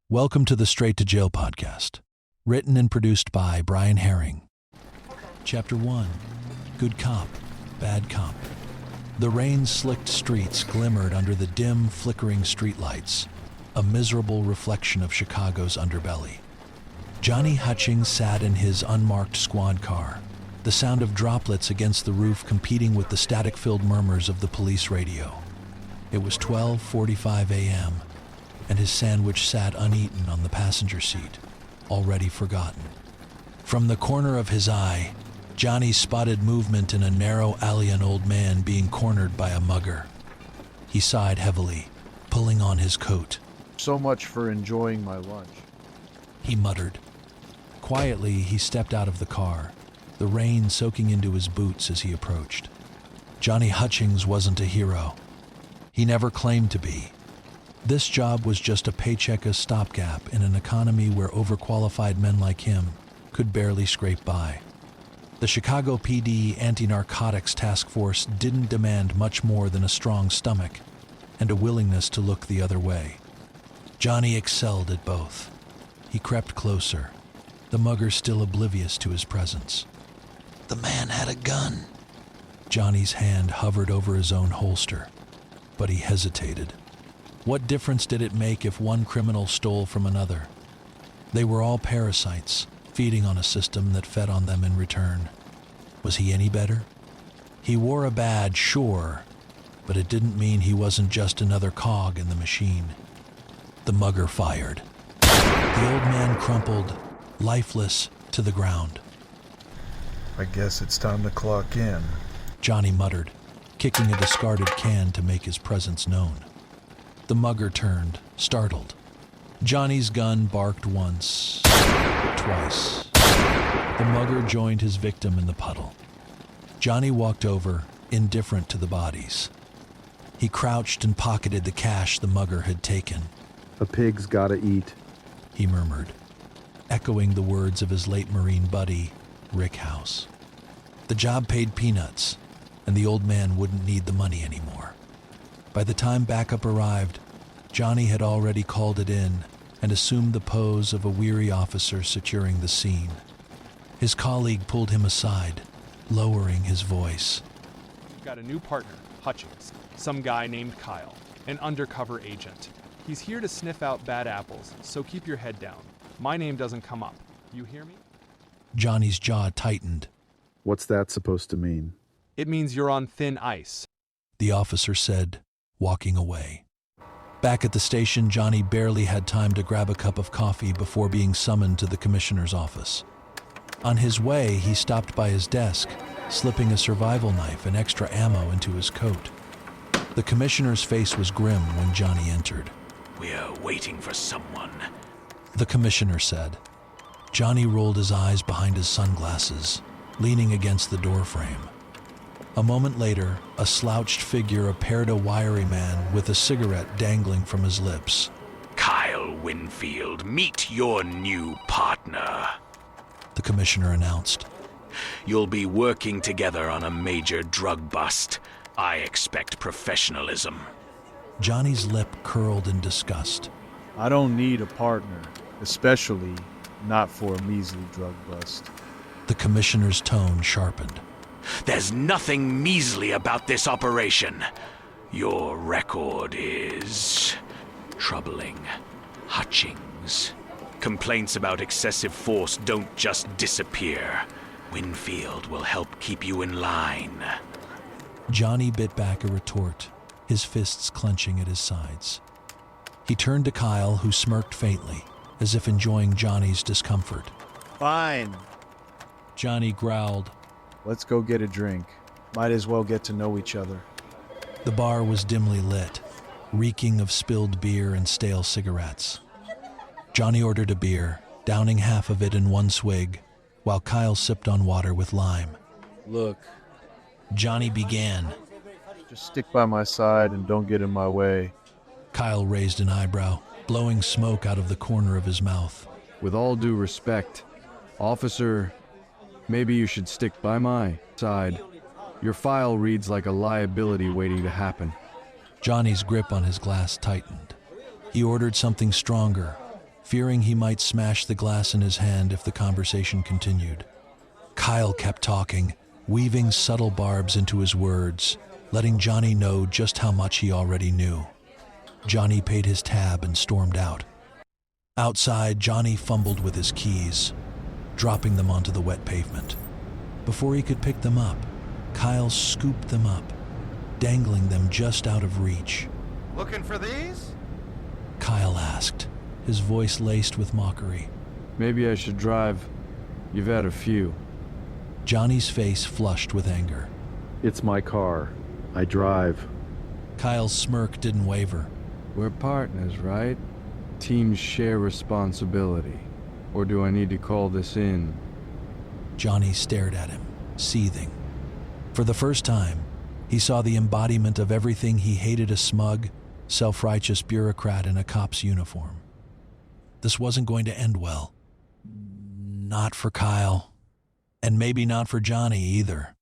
Welcome to the Straight to Jail podcast, written and produced by Brian Herring. Chapter 1, Good Cop, Bad Cop. The rain-slicked streets glimmered under the dim, flickering streetlights, a miserable reflection of Chicago's underbelly. Johnny Hutchings sat in his unmarked squad car, the sound of droplets against the roof competing with the static-filled murmurs of the police radio. It was 12:45 a.m., and his sandwich sat uneaten on the passenger seat, already forgotten. From the corner of his eye, Johnny spotted movement in a narrow alley, an old man being cornered by a mugger. He sighed heavily, pulling on his coat. So much for enjoying my lunch. He muttered. Quietly, he stepped out of the car, the rain soaking into his boots as he approached. Johnny Hutchings wasn't a hero. He never claimed to be. This job was just a paycheck, a stopgap in an economy where overqualified men like him could barely scrape by. The Chicago PD Anti-Narcotics Task Force didn't demand much more than a strong stomach and a willingness to look the other way. Johnny excelled at both. He crept closer, the mugger still oblivious to his presence. The man had a gun. Johnny's hand hovered over his own holster, but he hesitated. What difference did it make if one criminal stole from another? They were all parasites, feeding on a system that fed on them in return. Was he any better? He wore a badge, sure, but it didn't mean he wasn't just another cog in the machine. The mugger fired. The old man crumpled, lifeless, to the ground. I guess it's time to clock in. Johnny muttered, kicking a discarded can to make his presence known. The mugger turned, startled. Johnny's gun barked once, twice. The mugger joined his victim in the puddle. Johnny walked over, indifferent to the bodies. He crouched and pocketed the cash the mugger had taken. A pig's gotta eat, he murmured, echoing the words of his late Marine buddy, Rick House. The job paid peanuts, and the old man wouldn't need the money anymore. By the time backup arrived, Johnny had already called it in and assumed the pose of a weary officer securing the scene. His colleague pulled him aside, lowering his voice. We've got a new partner, Hutchings, some guy named Kyle, an undercover agent. He's here to sniff out bad apples, so keep your head down. My name doesn't come up. You hear me? Johnny's jaw tightened. What's that supposed to mean? It means you're on thin ice. The officer said, walking away. Back at the station, Johnny barely had time to grab a cup of coffee before being summoned to the commissioner's office. On his way, he stopped by his desk, slipping a survival knife and extra ammo into his coat. The commissioner's face was grim when Johnny entered. "We're waiting for someone," the commissioner said. Johnny rolled his eyes behind his sunglasses, leaning against the doorframe. A moment later, a slouched figure appeared, a wiry man with a cigarette dangling from his lips. "Kyle Winfield, meet your new partner," the commissioner announced. "You'll be working together on a major drug bust. I expect professionalism." Johnny's lip curled in disgust. I don't need a partner, especially not for a measly drug bust. The commissioner's tone sharpened. There's nothing measly about this operation. Your record is troubling. Hutchings. Complaints about excessive force don't just disappear. Winfield will help keep you in line. Johnny bit back a retort, his fists clenching at his sides. He turned to Kyle, who smirked faintly, as if enjoying Johnny's discomfort. Fine. Johnny growled. Let's go get a drink. Might as well get to know each other. The bar was dimly lit, reeking of spilled beer and stale cigarettes. Johnny ordered a beer, downing half of it in one swig, while Kyle sipped on water with lime. Look, Johnny began. just stick by my side and don't get in my way. Kyle raised an eyebrow, blowing smoke out of the corner of his mouth. With all due respect, officer, maybe you should stick by my side. Your file reads like a liability waiting to happen. Johnny's grip on his glass tightened. He ordered something stronger, fearing he might smash the glass in his hand if the conversation continued. Kyle kept talking, weaving subtle barbs into his words, letting Johnny know just how much he already knew. Johnny paid his tab and stormed out. Outside, Johnny fumbled with his keys, dropping them onto the wet pavement. Before he could pick them up, Kyle scooped them up, dangling them just out of reach. Looking for these? Kyle asked, his voice laced with mockery. Maybe I should drive. You've had a few. Johnny's face flushed with anger. It's my car. I drive. Kyle's smirk didn't waver. We're partners, right? Teams share responsibility. Or do I need to call this in? Johnny stared at him, seething. For the first time, he saw the embodiment of everything he hated: a smug, self-righteous bureaucrat in a cop's uniform. This wasn't going to end well. Not for Kyle. And maybe not for Johnny either.